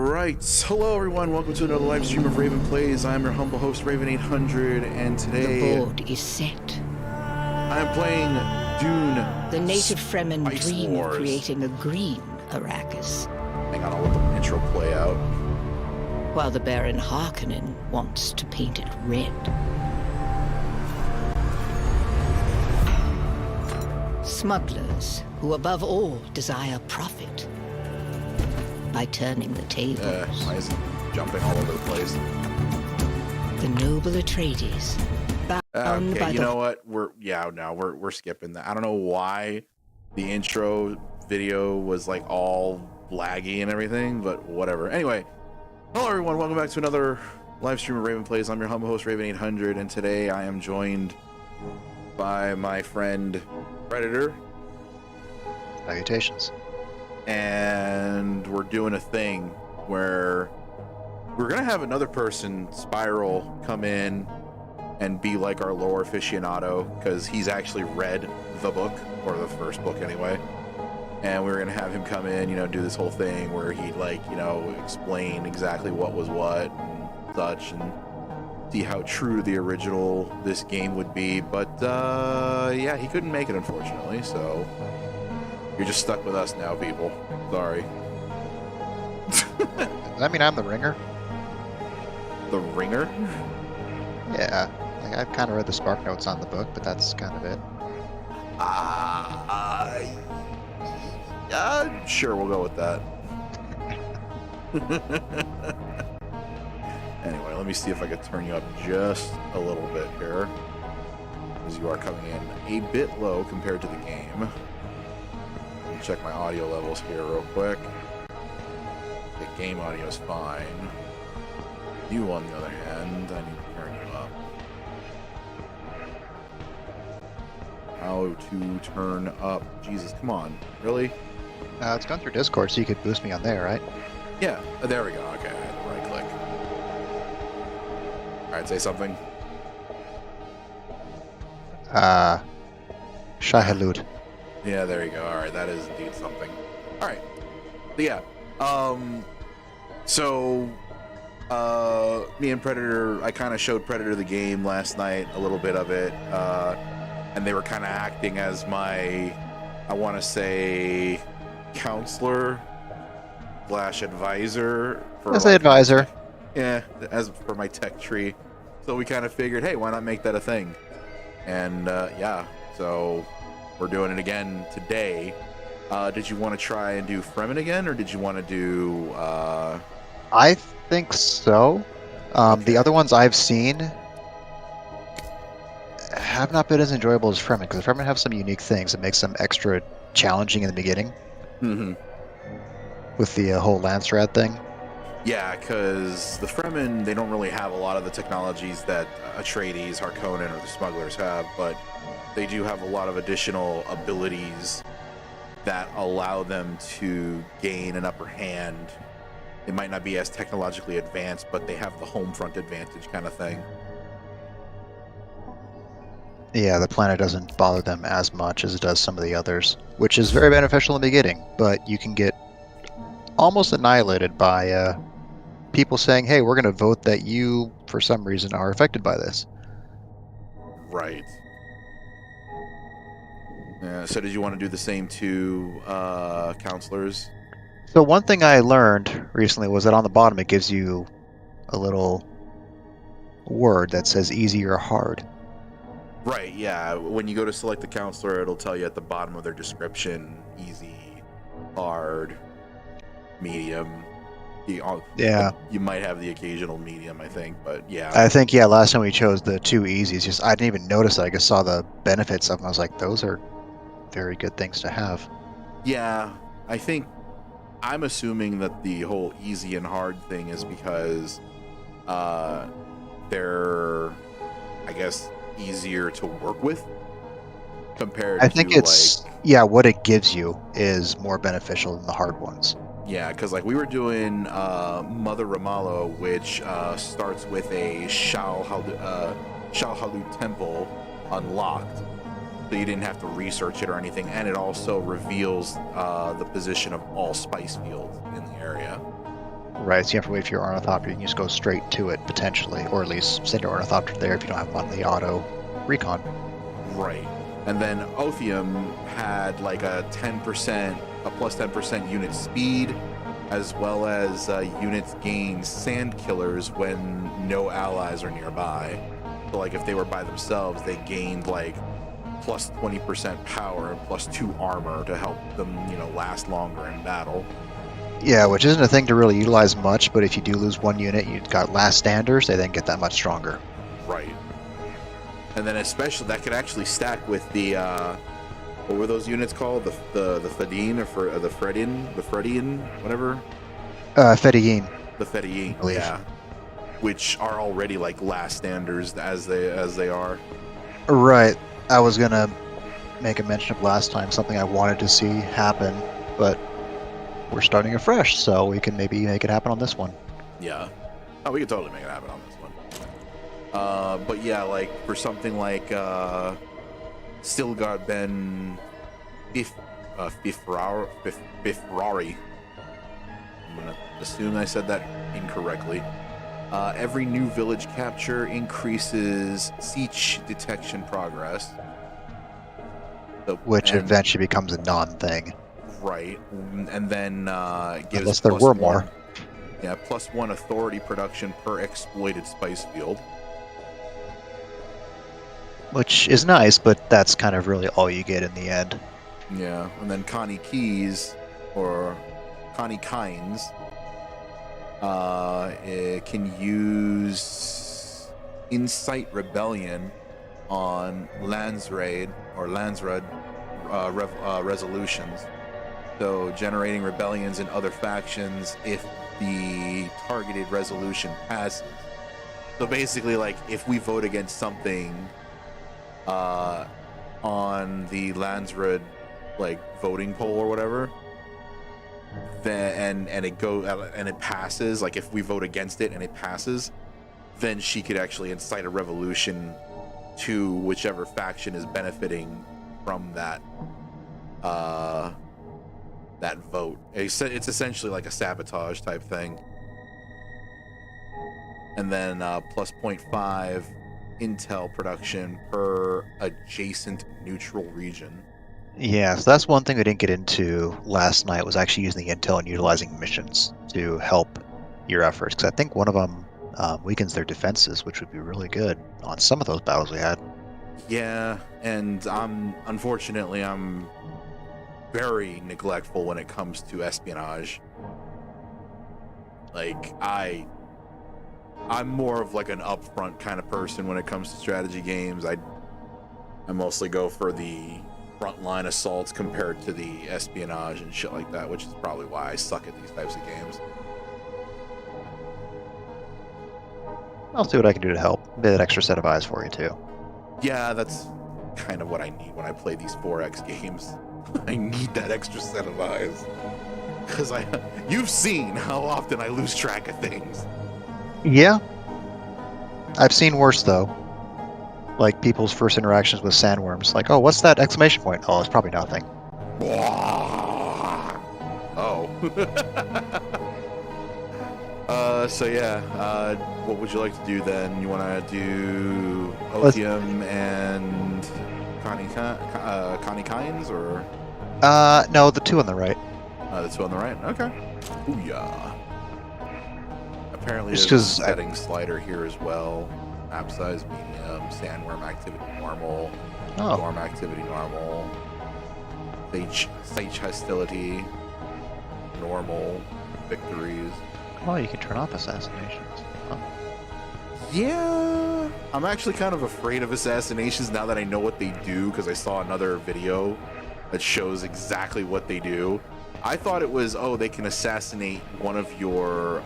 Alright, hello everyone, welcome to another live stream of Raven Plays. I'm your humble host, Raven800, and today... The board is set. I'm playing Dune... The native Fremen Ice dream Wars. of creating a green Arrakis, Hang on, I'll let the intro play out. while the Baron Harkonnen wants to paint it red. Smugglers, who above all desire profit, by turning the tables. Why is he jumping all over the place? The noble Atreides, bound by Okay, you the... know what? We're skipping that. I don't know why the intro video was like all laggy and everything, but whatever. Anyway, hello everyone, welcome back to another live stream of Raven Plays. I'm your humble host, Raven800, and today I am joined by my friend Predator. Salutations. And we're doing a thing where we're gonna have another person, Spiral, come in and be like our lore aficionado, because he's actually read the book, or the first book anyway. And we're gonna have him come in, do this whole thing where he'd explain exactly what was what and such, and see how true to the original this game would be. But yeah, he couldn't make it, unfortunately, so you're just stuck with us now, people. Sorry. Does that mean I'm the ringer? The ringer? Yeah. I've kind of read the spark notes on the book, but that's kind of it. Sure, we'll go with that. Anyway, let me see if I can turn you up just a little bit here, because you are coming in a bit low compared to the game. Let me check my audio levels here real quick. The game audio is fine. You, on the other hand, I need to turn you up. How to turn up? Jesus, come on. Really? It's gone through Discord, so you could boost me on there, right? Yeah, there we go. Okay, I had to right click. Alright, say something. Shahalut. Yeah, there you go. Alright, that is indeed something. Alright. Yeah. So, me and Predator, I kind of showed Predator the game last night, a little bit of it, and they were kind of acting as my, I want to say, counselor / advisor. As the advisor. Yeah, as for my tech tree. So we kind of figured, hey, why not make that a thing? And yeah, so we're doing it again today. Did you want to try and do Fremen again, or did you want to do... I think so. Okay. The other ones I've seen have not been as enjoyable as Fremen, because Fremen have some unique things that makes them extra challenging in the beginning. Mm-hmm. With the whole Landsrat thing. Yeah, because the Fremen, they don't really have a lot of the technologies that Atreides, Harkonnen, or the smugglers have, but they do have a lot of additional abilities that allow them to gain an upper hand. It might not be as technologically advanced, but they have the home front advantage kind of thing. Yeah, the planet doesn't bother them as much as it does some of the others, which is very beneficial in the beginning, but you can get almost annihilated by people saying, hey, we're going to vote that you, for some reason, are affected by this. Right. So did you want to do the same to counselors? So one thing I learned recently was that on the bottom it gives you a little word that says easy or hard. Right, yeah. When you go to select the counselor, it'll tell you at the bottom of their description, easy, hard, medium. Yeah. You might have the occasional medium, I think, but yeah. I think, yeah, last time we chose the two easies, I didn't even notice it. I just saw the benefits of them. I was like, those are very good things to have. Yeah, I'm assuming that the whole easy and hard thing is because they're, I guess, easier to work with compared to, I think it's, what it gives you is more beneficial than the hard ones. Yeah, because we were doing Mother Ramallo, which starts with a Shalhalu temple unlocked, so you didn't have to research it or anything, and it also reveals the position of all spice fields in the area. Right, so you have to wait for your Ornithopter. You can just go straight to it, potentially. Or at least send your Ornithopter there if you don't have one on the auto recon. Right. And then Othium had like a plus 10% unit speed, as well as units gain sand killers when no allies are nearby. So like if they were by themselves, they gained like plus 20% power and plus 2 armor to help them, last longer in battle. Yeah, which isn't a thing to really utilize much, but if you do lose one unit, you've got last standers, they then get that much stronger. Right. And then especially that could actually stack with the what were those units called? The Fedine or the Fredian, whatever. Fedayeen. The Fedayeen, yeah. Which are already like last standers as they are. Right. I was gonna make a mention of last time, something I wanted to see happen, but we're starting afresh, so we can maybe make it happen on this one. Yeah. Oh, we could totally make it happen on this one. But yeah, like for something like Stilgard Ben Bifrari. I'm gonna assume I said that incorrectly. Every new village capture increases siege detection progress. Which eventually becomes a non-thing. Right, and then gives unless there were more. Yeah, +1 authority production per exploited spice field. Which is nice, but that's kind of really all you get in the end. Yeah, and then Connie Keys, or Connie Kynes, it can use Incite Rebellion on Landsraid or Landsraid resolutions. So generating rebellions in other factions if the targeted resolution passes. So basically, like, if we vote against something on the Landsraid like voting poll or whatever, then and it passes, like if we vote against it and it passes, then she could actually incite a revolution to whichever faction is benefiting from that vote. It's essentially like a sabotage type thing. And then plus 0.5 intel production per adjacent neutral region. Yeah, so that's one thing we didn't get into last night, was actually using the intel and utilizing missions to help your efforts, because I think one of them weakens their defenses, which would be really good on some of those battles we had. Yeah, and unfortunately I'm very neglectful when it comes to espionage. Like I'm more of like an upfront kind of person when it comes to strategy games. I mostly go for the frontline assaults compared to the espionage and shit like that, which is probably why I suck at these types of games. I'll see what I can do to help. Maybe that extra set of eyes for you too. Yeah, that's kind of what I need when I play these 4X games. I need that extra set of eyes. Because you've seen how often I lose track of things. Yeah. I've seen worse, though. Like people's first interactions with sandworms. Like, oh, what's that exclamation point? Oh, it's probably nothing. Oh. So yeah, what would you like to do then? You want to do Othium and Connie Kynes, or? No, the two on the right. The two on the right? Okay. Booyah. Apparently Just there's a 'cause setting slider here as well. Map size medium, sandworm activity normal, storm activity normal, siege hostility normal, victories. Oh, you can turn off assassinations. Huh. Yeah, I'm actually kind of afraid of assassinations now that I know what they do, because I saw another video that shows exactly what they do. I thought it was, they can assassinate one of your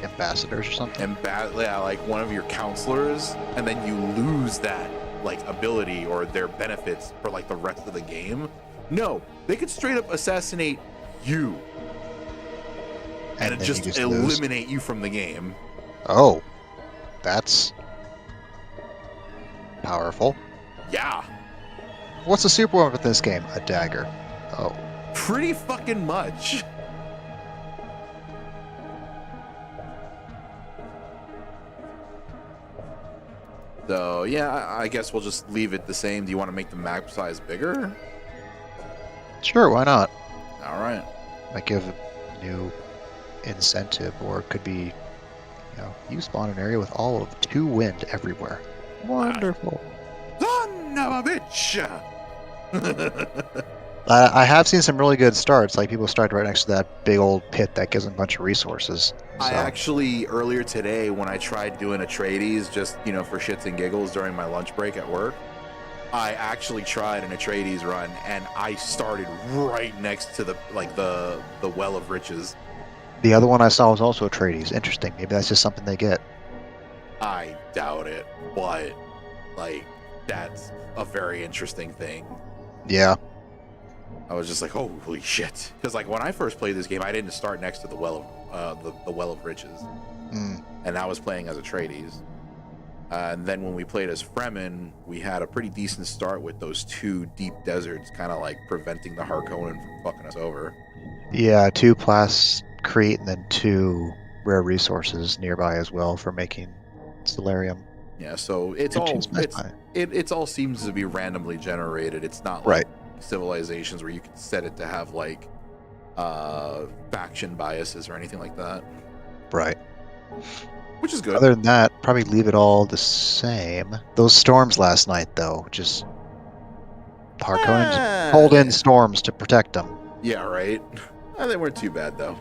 ambassadors or something. Like one of your counselors, and then you lose that like ability or their benefits for like the rest of the game. No, they could straight up assassinate you, and it just eliminate you from the game. Oh, that's powerful. Yeah. What's the super weapon in this game? A dagger. Oh. Pretty fucking much. So yeah, I guess we'll just leave it the same. Do you want to make the map size bigger? Sure, why not? All right. Might give a new incentive, or it could be, you spawn an area with all of 2 wind everywhere. Wonderful. Son of a bitch! I have seen some really good starts, like people started right next to that big old pit that gives them a bunch of resources. I actually, earlier today, when I tried doing Atreides, just, for shits and giggles during my lunch break at work, I actually tried an Atreides run, and I started right next to the Well of Riches. The other one I saw was also Atreides. Interesting. Maybe that's just something they get. I doubt it, but, that's a very interesting thing. Yeah. I was just like, holy shit. Because, when I first played this game, I didn't start next to the Well of, the Well of Riches. And I was playing as Atreides. And then when we played as Fremen, we had a pretty decent start with those 2 deep deserts, kind of preventing the Harkonnen from fucking us over. Yeah, 2 Crete and then 2 rare resources nearby as well for making Stellarium. Yeah, so it all seems to be randomly generated. It's not like civilizations where you can set it to have faction biases or anything like that. Right. Which is good. Other than that, probably leave it all the same. Those storms last night, though, just Harkonnens pulled in storms to protect them. Yeah, right. They weren't too bad though.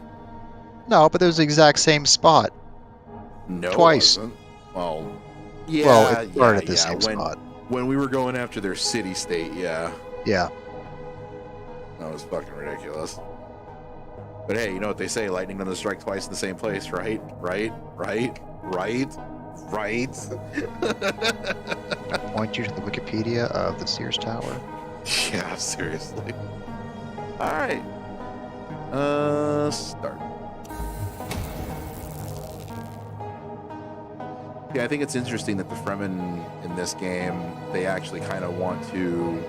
No, but it was the exact same spot. No, twice. It wasn't. Well, yeah. Well, it started at the same spot. When we were going after their city-state, yeah. Yeah. That was fucking ridiculous. But hey, you know what they say? Lightning doesn't strike twice in the same place, right? Right? I point you to the Wikipedia of the Sears Tower. Yeah, seriously. All right. Start. Yeah, I think it's interesting that the Fremen in this game, they actually kind of want to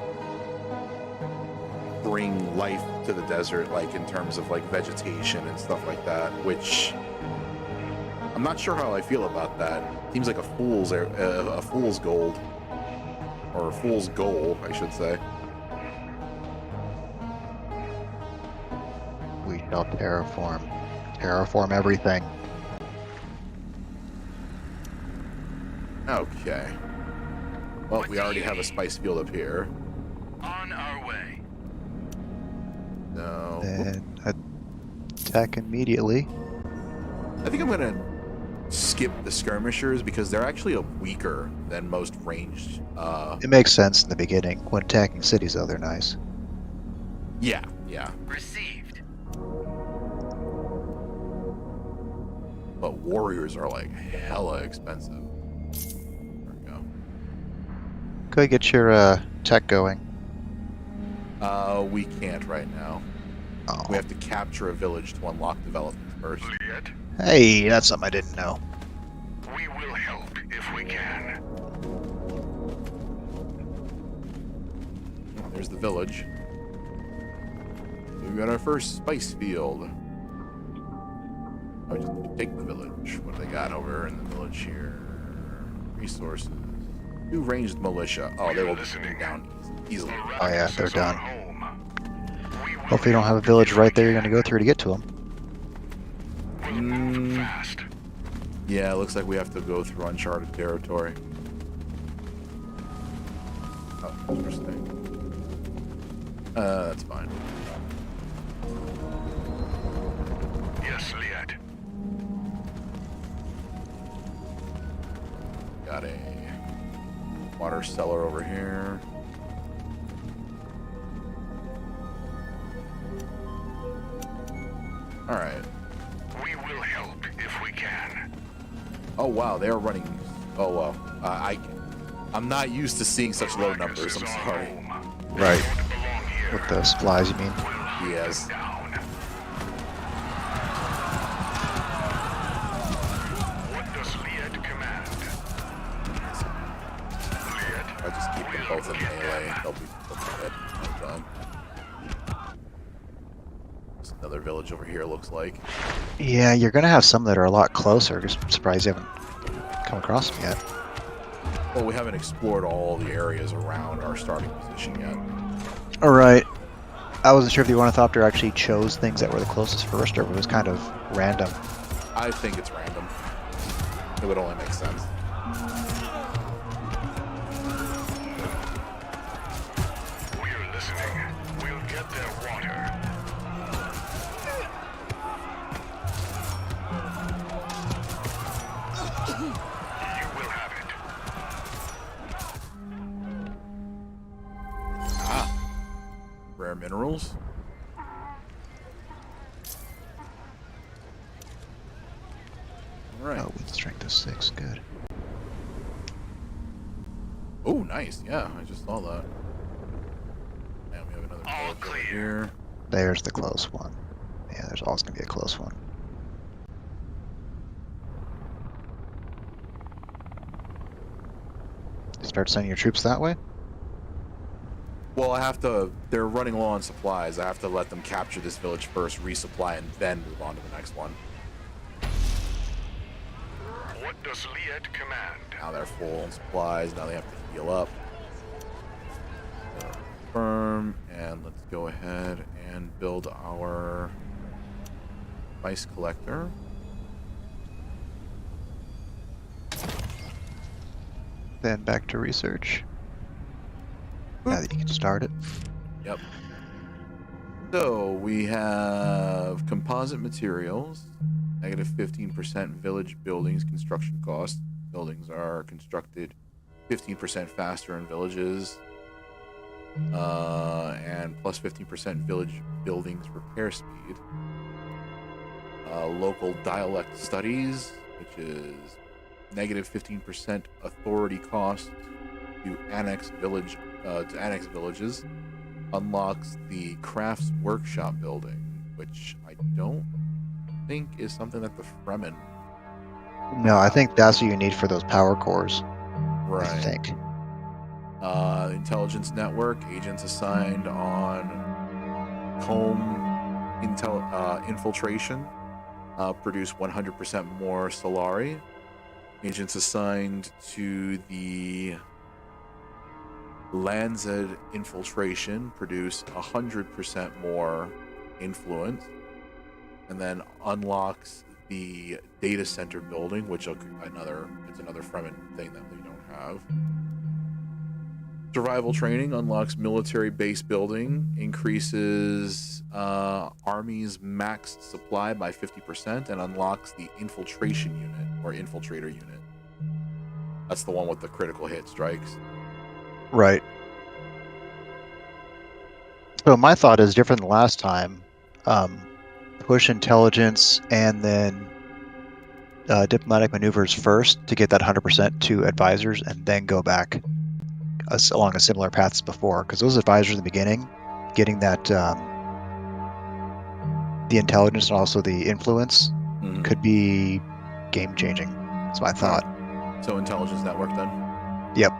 bring life to the desert, in terms of vegetation and stuff like that, which I'm not sure how I feel about that. Seems like a fool's gold, or a fool's goal, I should say. We shall terraform everything. Okay. Well, we already have a spice field up here. On our way. No. And attack immediately. I think I'm gonna skip the skirmishers because they're actually weaker than most ranged. It makes sense in the beginning. When attacking cities, though, they're nice. Yeah. Received. But warriors are hella expensive. There we go. Go get your tech going. We can't right now. Oh. We have to capture a village to unlock development first. Liet, Hey, that's something I didn't know. we will help if we can. There's the village. We've got our first spice field. I just take the village. What do they got over in the village here? Resources. 2 ranged militia. Oh, they will be down easily. Oh yeah, they're Arrakis is our done. home. We will Hopefully you don't have a village right there you're going to go through to get to them. We'll move fast. Yeah, it looks like we have to go through uncharted territory. Oh, interesting. That's fine. Yes, Liet. Got a water cellar over here. All right. We will help if we can. Oh wow, they are running. Oh wow, I'm not used to seeing such low numbers. I'm sorry. Right. With the supplies, you mean? Yes. What does Liet command? Liet, I just keep them both in melee. They'll be dead. No job. There's another village over here. Looks like. Yeah, you're going to have some that are a lot closer. Just surprised you haven't come across them yet. Well, we haven't explored all the areas around our starting position yet. All right. I wasn't sure if the Ornithopter actually chose things that were the closest first, or if it was kind of random. I think it's random. It would only make sense. We're listening. We'll get their water. You will have it. Rare minerals. All right. Oh, with strength of 6, good. Oh, nice. Yeah, I just saw that. And we have another All bullet over clear. here. There's the close one. Yeah, there's always going to be a close one. Start sending your troops that way? Well, I have to. They're running low on supplies. I have to let them capture this village first, resupply, and then move on to the next one. What does Liet command? Now they're full on supplies. Now they have to heal up. Confirm, and let's go ahead and build our spice collector. Then back to research. Now that you can start it. Yep. So we have composite materials, negative 15% village buildings construction cost. Buildings are constructed 15% faster in villages, and plus 15% village buildings repair speed. Local dialect studies, which is negative 15% authority cost to annex villages, unlocks the crafts workshop building, which I don't think is something that the Fremen. No, I think that's what you need for those power cores. Right. I think. Intelligence network agents assigned on home infiltration produce 100% more Solari. Agents assigned to the Lanzed infiltration produce 100% more influence, and then unlocks the data center building, which it's another Fremen thing that we don't have. Survival training unlocks military base building, increases army's max supply by 50%, and unlocks the infiltration unit or infiltrator unit. That's the one with the critical hit strikes. Right. So my thought is different than last time. Push intelligence and then diplomatic maneuvers first to get that 100% to advisors, and then go back along a similar path as before. Because those advisors in the beginning, getting that the intelligence and also the influence could be game changing. That's my thought. So intelligence network then? Yep.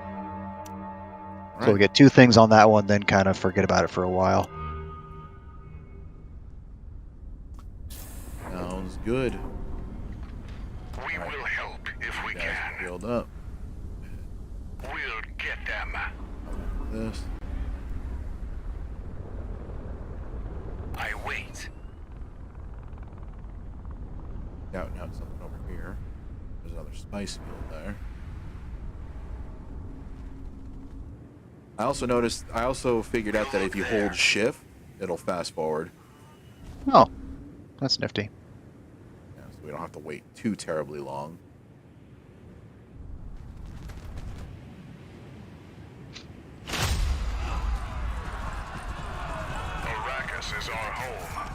All So we get 2 things on that one, then kind of forget about it for a while. Sounds good. We will help if we Guys, can. build up. We'll get them. This. I wait. Scouting out something over here. There's another spice field there. I also figured out that if you hold shift, it'll fast forward. Oh, that's nifty. Yeah, so we don't have to wait too terribly long. Arrakis is our home.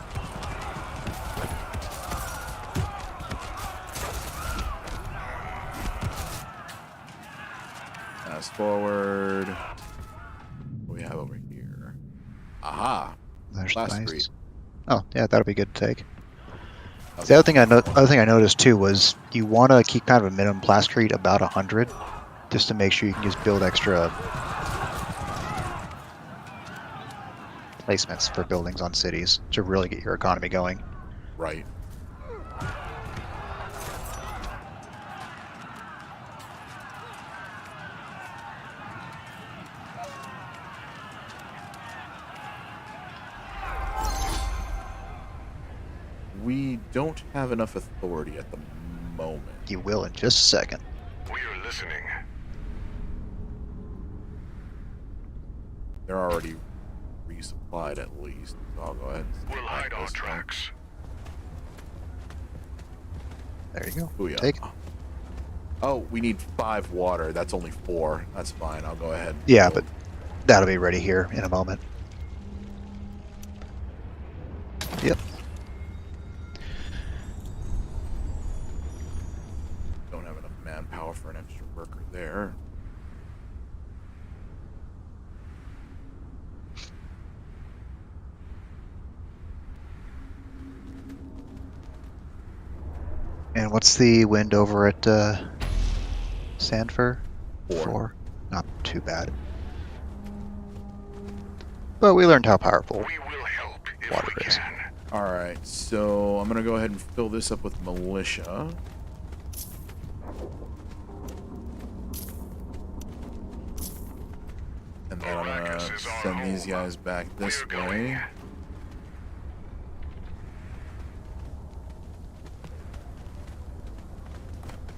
Fast forward. What do we have over here? Aha! There's Blast nice. screed. Oh, yeah, that'll be good to take. Okay. The other thing I noticed too was you want to keep kind of a minimum blast rate about 100, just to make sure you can just build extra placements for buildings on cities to really get your economy going. Right. we don't have enough authority at the moment. You will in just a second. We are listening. They're already resupplied at least. So I'll go ahead and We'll hide our this one. tracks. There you go. Booyah. Take it. Oh, we need 5 water. That's only 4. That's fine. I'll go ahead. Yeah, but that'll be ready here in a moment. Yep. Don't have enough manpower for an extra worker there. And what's the wind over at Sandfur? 4. Not too bad. But we learned how powerful We will help if water we is. can. Alright, so I'm going to go ahead and fill this up with militia. And then I'm going Arrakis to is our send these home. guys back this We're going. way.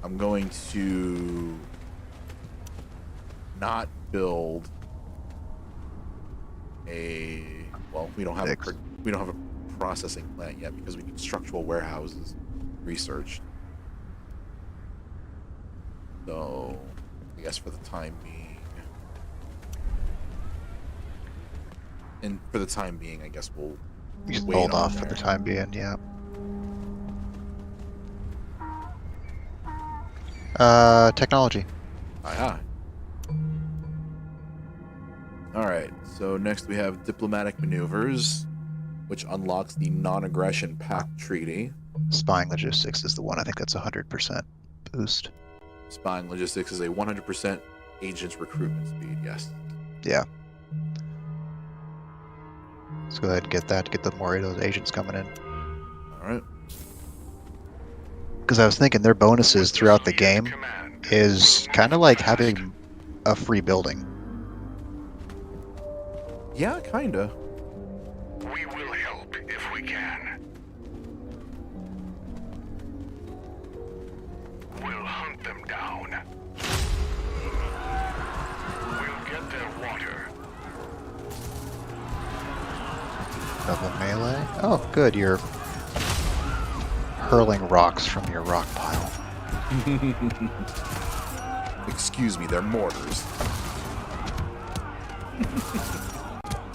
I'm going to not build a we don't have Six. we don't have a processing plant yet because we need structural warehouses researched. So I guess for the time being, I guess we'll You just wait hold on off for there. the time being, yeah. Technology. Aha. Alright, so next we have diplomatic maneuvers, which unlocks the non-aggression pact treaty. Spying logistics is the one. I think that's 100% boost. Spying logistics is a 100% agent's recruitment speed, yes. Yeah. Let's go ahead and get that to get the more of those agents coming in. Alright. Because I was thinking their bonuses throughout the Soviet game command is will kind of move like fast. having a free building. Yeah, kinda. We will help if we can. We'll hunt them down. We'll get their water. Double melee. Oh, good. You're hurling rocks from your rock pile. Excuse me, they're mortars.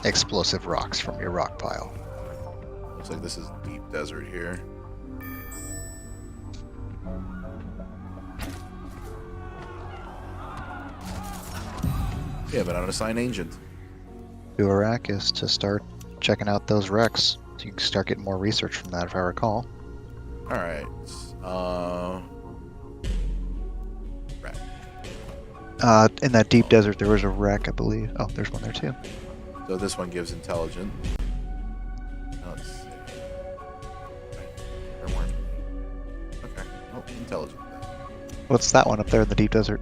Explosive rocks from your rock pile. Looks like this is deep desert here. Yeah, but unassigned agent. To Arrakis to start checking out those wrecks. So you can start getting more research from that, if I recall. Alright. Right. In that deep desert, there was a wreck, I believe. Oh, there's one there too. So this one gives intelligence. Let's see. There weren't any. Okay. Oh, intelligence. What's that one up there in the deep desert?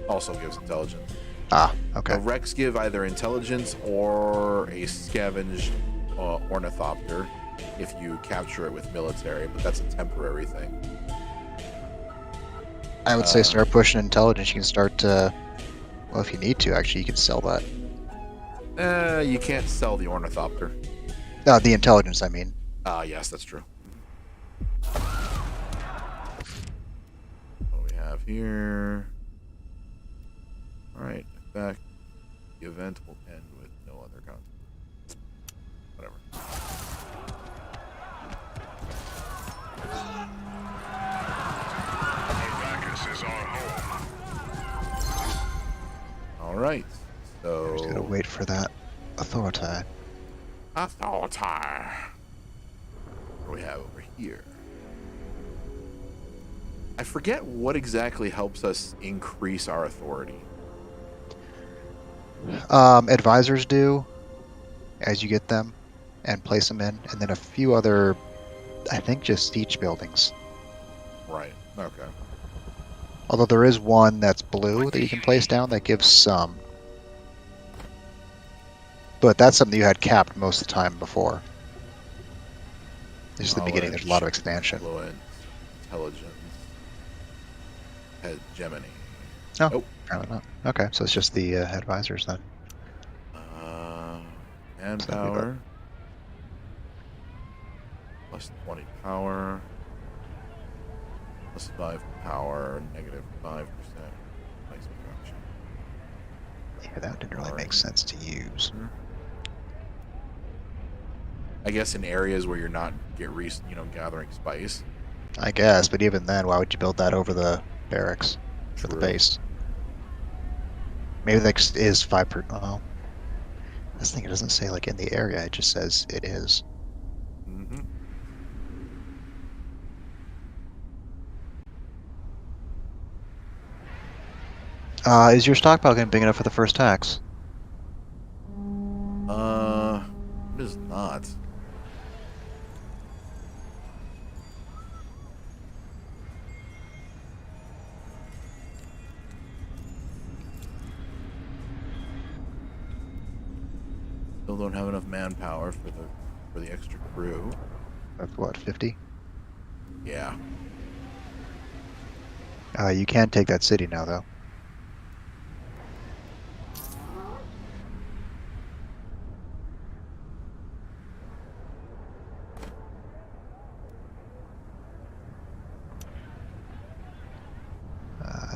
Also gives intelligence. Ah, okay. The Rex give either intelligence or a scavenged ornithopter if you capture it with military, but that's a temporary thing. I would say start pushing intelligence. You can start, well, if you need to, actually, you can sell that. You can't sell the ornithopter. The intelligence, I mean. Yes, that's true. What do we have here? Alright, in fact, the event will end with no other content. Whatever. Arrakis is our home. Alright, We're just gonna so... wait for that authority. Authority. What do we have over here? I forget what exactly helps us increase our authority. Advisors do, as you get them, and place them in, and then a few other, I think, just siege buildings. Right, okay. Although there is one that's blue that you can place down that gives some. But that's something you had capped most of the time before. This is the beginning. There's a lot of expansion. Influence, intelligence, hegemony. Oh, Nope. apparently not. Okay, so it's just the advisors then. Manpower. Plus 20 power. Plus 5 power. Negative 5%. Nice production. Yeah, that didn't really make sense to use. I guess in areas where you're not gathering spice. I guess, but even then, why would you build that over the barracks for the True. base? Maybe that is 5%. Oh, this thing, it doesn't say like in the area. It just says it is. Mm-hmm. Is your stockpile getting big enough for the first tax? It is not. Still don't have enough manpower for the extra crew. Of what, 50? Yeah. You can take that city now, though.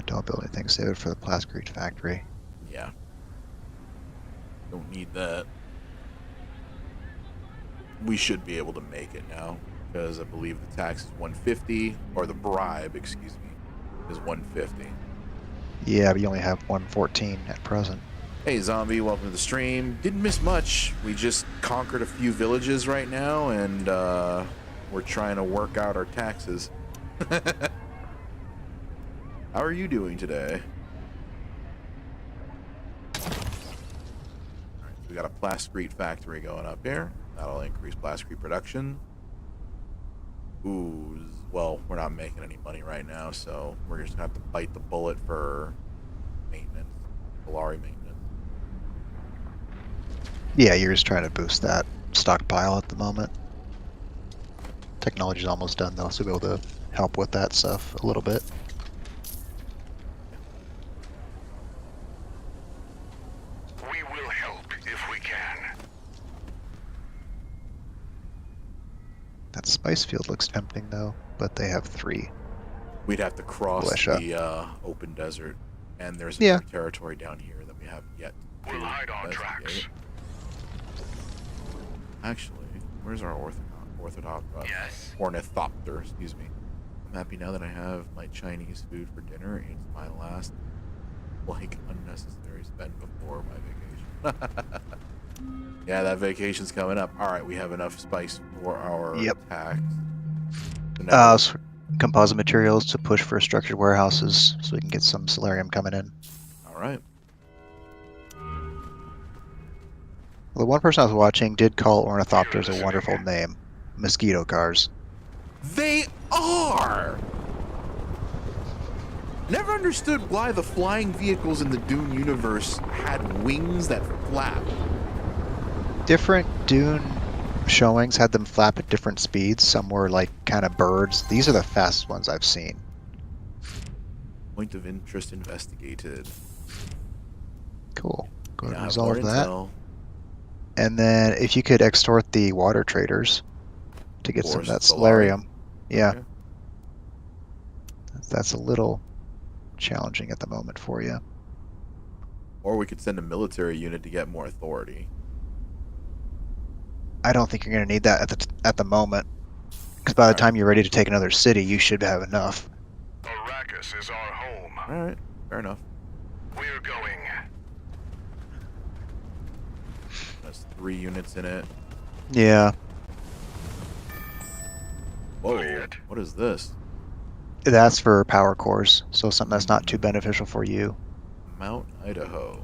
Don't build anything. Save it for the Plascrete factory. Yeah. Don't need that. We should be able to make it now, because I believe the tax is 150, or the bribe, excuse me, is 150. Yeah, but you only have 114 at present. Hey Zombie, welcome to the stream. Didn't miss much. We just conquered a few villages right now, and we're trying to work out our taxes. How are you doing today? Alright, so we got a Plascrete factory going up here. That'll increase Plascrete production. Ooh, well, we're not making any money right now, so we're just gonna have to bite the bullet for maintenance, Polari maintenance. Yeah, you're just trying to boost that stockpile at the moment. Technology's almost done, though, so we'll be able to help with that stuff a little bit. We will help if we can. That spice field looks tempting, though, but they have 3. We'd have to cross Militia. the open desert, and there's Yeah. another territory down here that we haven't yet to We'll hide our investigate. tracks. Actually, where's our ornithopter? Excuse me. I'm happy now that I have my Chinese food for dinner. It's my last, unnecessary spend before my vacation. Yeah, that vacation's coming up. All right, we have enough spice for our tax. So now Composite materials to push for structured warehouses, so we can get some solarium coming in. all right. Well, the one person I was watching did call ornithopters a wonderful name. Mosquito Cars. They are! Never understood why the flying vehicles in the Dune universe had wings that flap. Different Dune showings had them flap at different speeds. Some were like kind of birds. These are the fastest ones I've seen. Point of interest investigated. Cool. Go ahead and Now I have more resolve that. intel. And then if you could extort the water traders to get some of that solarium. Yeah. Okay. That's a little challenging at the moment for you. Or we could send a military unit to get more authority. I don't think you're going to need that at the moment. Because by the time you're ready to take another city, you should have enough. Arrakis is our home. All right, fair enough. We're going. That's 3 units in it. Yeah. Whoa, what is this? That's for power cores, so something that's not too beneficial for you. Mount Idaho.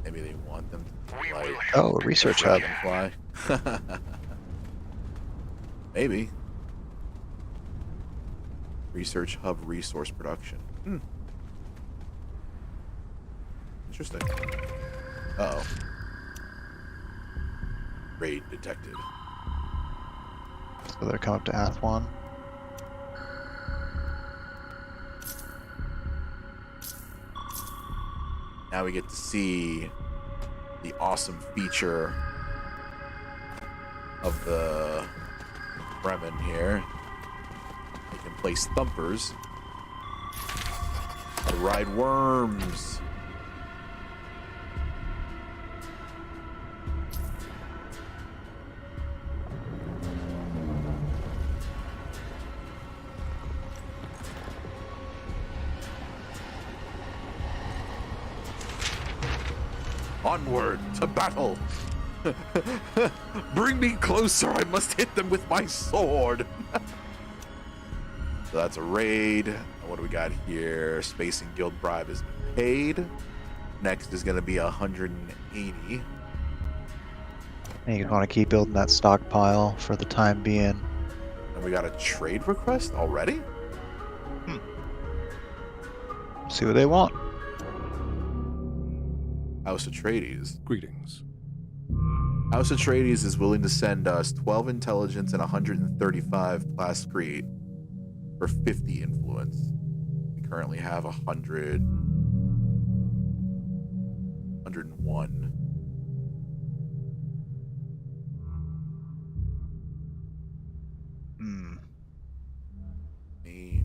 Maybe they want them to We fly. will help. Oh, a research if we hub. can. Fly. Maybe. Research hub resource production. Interesting. Uh-oh. Raid detected. So they're coming up to Athwan. Now we get to see the awesome feature of the Fremen here. They can place thumpers to ride worms. Onward to battle! Bring me closer, I must hit them with my sword! So that's a raid. What do we got here? Space and guild bribe is paid. Next is going to be 180. And you want to keep building that stockpile for the time being. And we got a trade request already? See what they want. House Atreides. Greetings. House Atreides is willing to send us 12 intelligence and 135 plascrete for 50 influence. We currently have 100, 101.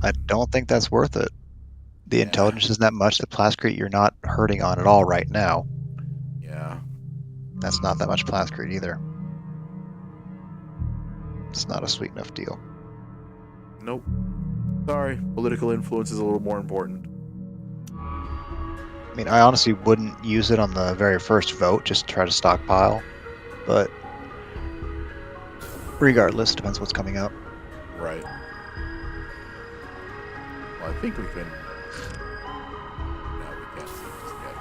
I don't think that's worth it. The Yeah. intelligence isn't that much. The plascrete you're not hurting on at all right now. Yeah. That's not that much plascrete either. It's not a sweet enough deal. Nope. Sorry. Political influence is a little more important. I mean, I honestly wouldn't use it on the very first vote, just to try to stockpile. But regardless, depends what's coming up. Right. Well, I think we can... No, we can't see this yet.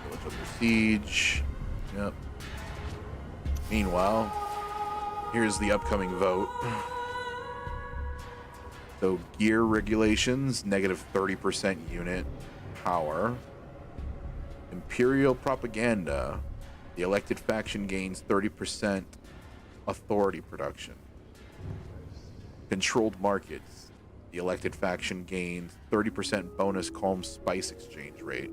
Village under siege. Yep. Meanwhile, here's the upcoming vote. So, gear regulations, negative 30% unit power. Imperial propaganda. The elected faction gains 30% authority production. Controlled markets. The elected faction gains 30% bonus calm spice exchange rate.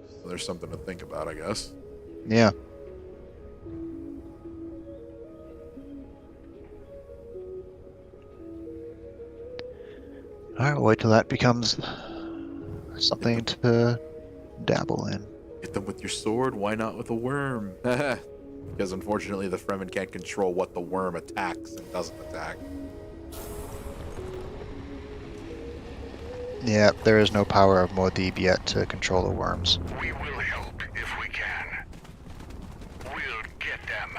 So there's something to think about, I guess. Yeah. Alright, we'll wait till that becomes something to dabble in. Hit them with your sword, why not with a worm? Because unfortunately the Fremen can't control what the worm attacks and doesn't attack. Yeah, there is no power of Muad'Dib yet to control the worms. We will help if we can. We'll get them.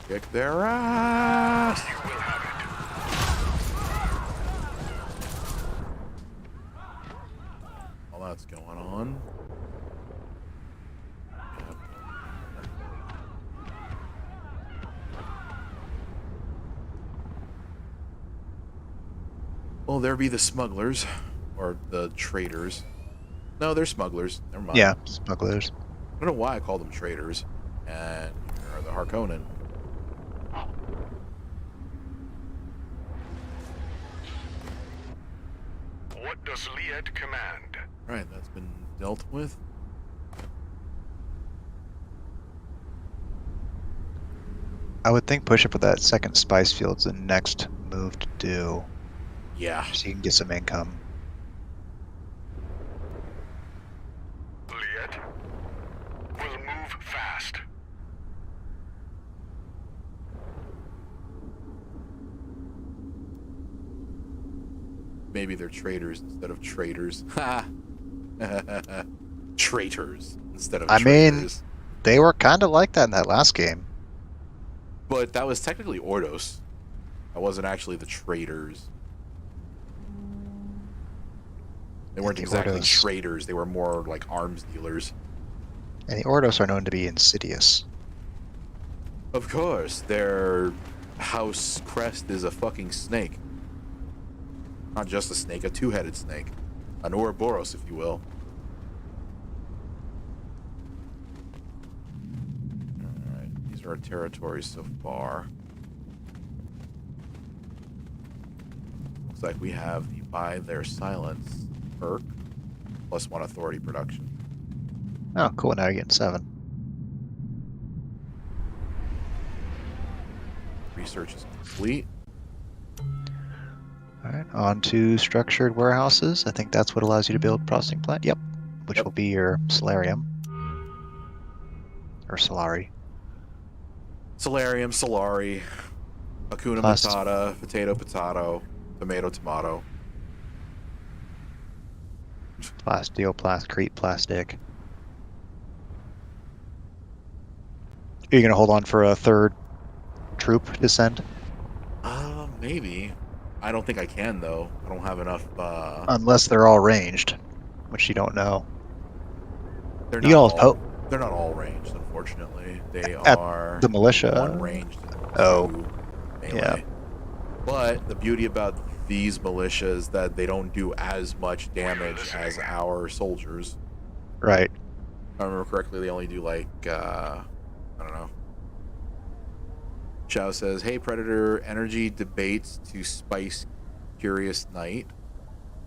Kick their ass! You will have All that's going on. Well, there be the smugglers, or the traders. No, they're smugglers. Never mind. Yeah, smugglers. I don't know why I call them traders. And here are the Harkonnen. it. What does Liet command? Alright, that's been dealt with. I would think push up with that second spice field's the next move to do. Yeah. So you can get some income. Liet will move fast. Maybe they're traders instead of traders. Ha! Traitors instead of I mean- traders. They were kind of like that in that last game. But that was technically Ordos. That wasn't actually the traders. They weren't the exactly Ordos. traders. They were more like arms dealers. And the Ordos are known to be insidious. Of course, their house crest is a fucking snake. Not just a snake, a two-headed snake. An Ouroboros, if you will. Alright, these are our territories so far. Looks like we have the Buy Their Silence perk, plus 1 authority production. Oh, cool. Now you're getting 7. Research is complete. Alright, on to structured warehouses. I think that's what allows you to build processing plant. Yep. Which Yep. will be your solarium. Or solari. Solarium, Solari, Hakuna Plus- Matata, Potato, Tomato. Plasteel, plastic. Are you going to hold on for a third troop to send? Maybe. I don't think I can, though. I don't have enough, Unless they're all ranged, which you don't know. they're You not all all, vote. they're not all ranged, unfortunately. They At are the militia. one ranged, Oh. 2 melee. Yeah. But the beauty about these militias is that they don't do as much damage as our soldiers. Right. If I remember correctly, they only do like, I don't know. Chow says, hey, Predator, energy debates to spice Curious Knight.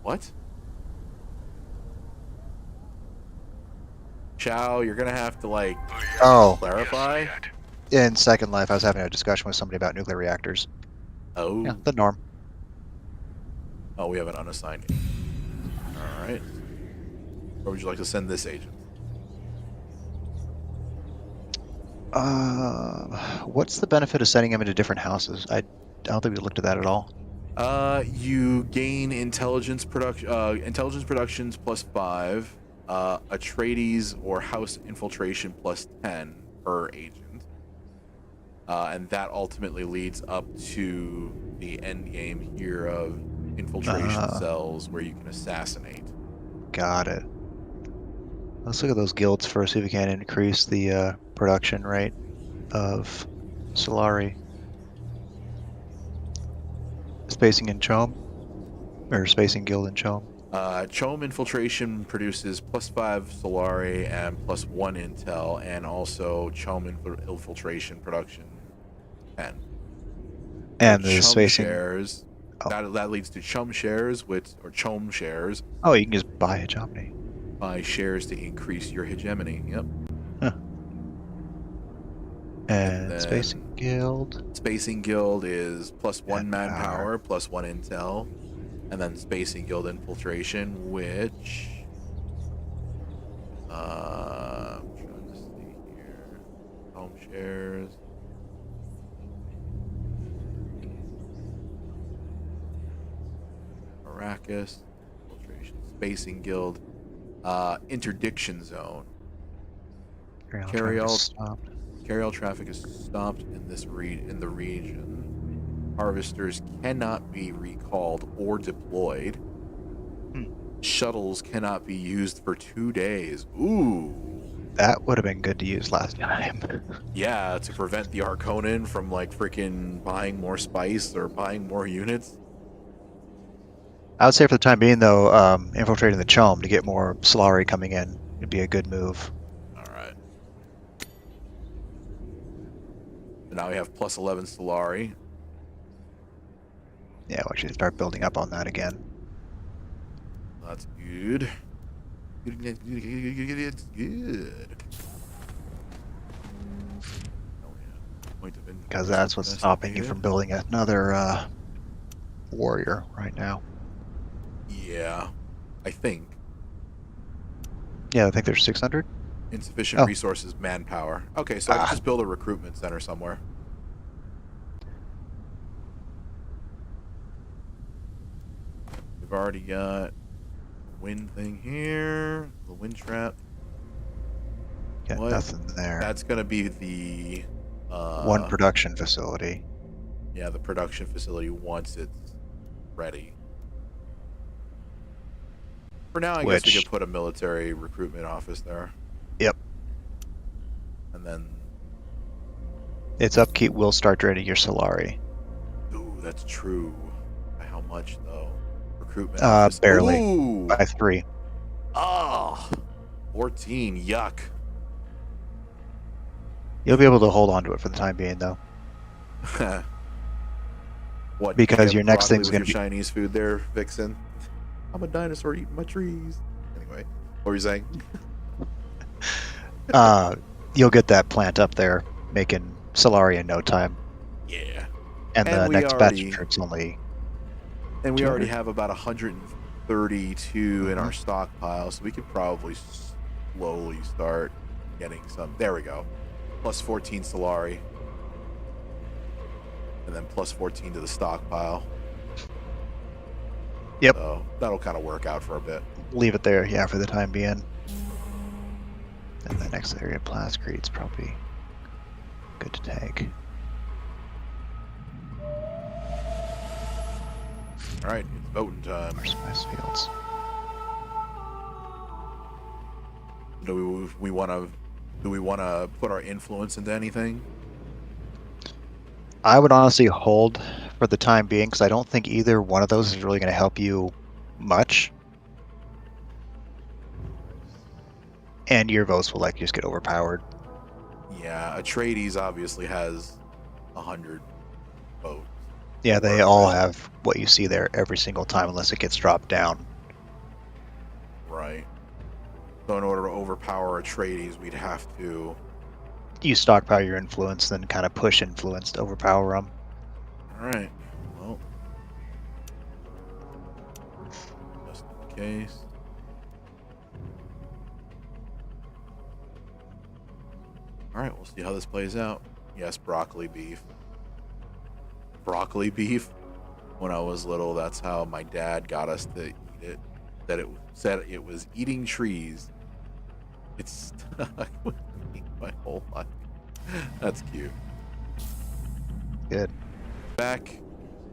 What? Chow, you're going to have to, like, Oh, clarify? in Second Life, I was having a discussion with somebody about nuclear reactors. Oh. Yeah, the norm. Oh, we have an unassigned. All right. Where would you like to send this agent? What's the benefit of sending them into different houses? I don't think we looked at that at all. You gain intelligence productions plus 5, Atreides or house infiltration plus 10 per agent, and that ultimately leads up to the end game here of infiltration cells where you can assassinate. Got it. Let's look at those guilds first, see if we can increase the production rate of Solari. Spacing in Chom? Or Spacing Guild in Chom? Chom infiltration produces plus 5 Solari and plus 1 intel, and also Chom infiltration production 10. And the Chum spacing. shares. Oh. That leads to Chum shares, or Chom shares. Oh, you can just buy hegemony. Buy shares to increase your hegemony. Yep. And then Spacing Guild. Spacing Guild is plus 1 Manpower. manpower, plus 1 intel. And then Spacing Guild infiltration, which I'm trying to see here. Home shares. Arrakis, infiltration, Spacing Guild, interdiction zone. Carry all traffic is stopped in the region. Harvesters cannot be recalled or deployed. Shuttles cannot be used for 2 days. Ooh. That would have been good to use last time. Yeah, to prevent the Arconin from like freaking buying more spice or buying more units. I would say for the time being, though, infiltrating the Chom to get more Solari coming in would be a good move. Alright. So now we have plus 11 Solari. Yeah, we should start building up on that again. That's good. Good. Because that's what's stopping you from building another warrior right now. Yeah, I think. Yeah, I think there's 600. Insufficient resources, manpower. Okay, so I can just build a recruitment center somewhere. We've already got wind thing here, the wind trap. Got nothing there. That's gonna be the one production facility. Yeah, the production facility once it's ready. For now, I guess we could put a military recruitment office there. Yep. And then, Its upkeep will start draining your Solari. ooh, that's true. By how much though? Recruitment. Barely. Ooh. By 3. Oh, 14. Yuck. You'll be able to hold on to it for the time being, though. What? Because get your next broccoli thing's with gonna your be- Chinese food there, Vixen. I'm a dinosaur eating my trees. Anyway, what were you saying? You'll get that plant up there, making Solari in no time. Yeah. And the we next batch already, of troops only. and we already 200? have about 132 in our stockpile, so we could probably slowly start getting some. There we go. Plus 14 Solari. And then plus 14 to the stockpile. Yep. So that'll kind of work out for a bit. Leave it there, yeah, for the time being. And the next area, Plascrete's probably good to take. All right, it's voting time. Or spice fields. Do we want to put our influence into anything? I would honestly hold for the time being, because I don't think either one of those is really going to help you much. And your votes will just get overpowered. Yeah, Atreides obviously has 100 votes. Yeah, they all have what you see there every single time unless it gets dropped down. Right. So in order to overpower Atreides, we'd have to... You stockpile your influence, then kind of push influence to overpower them. Alright, well... just in case... Alright, we'll see how this plays out. Yes, broccoli beef. Broccoli beef? When I was little, that's how my dad got us to eat it. That it said it was eating trees. It's stuck with me my whole life. That's cute. Good. Back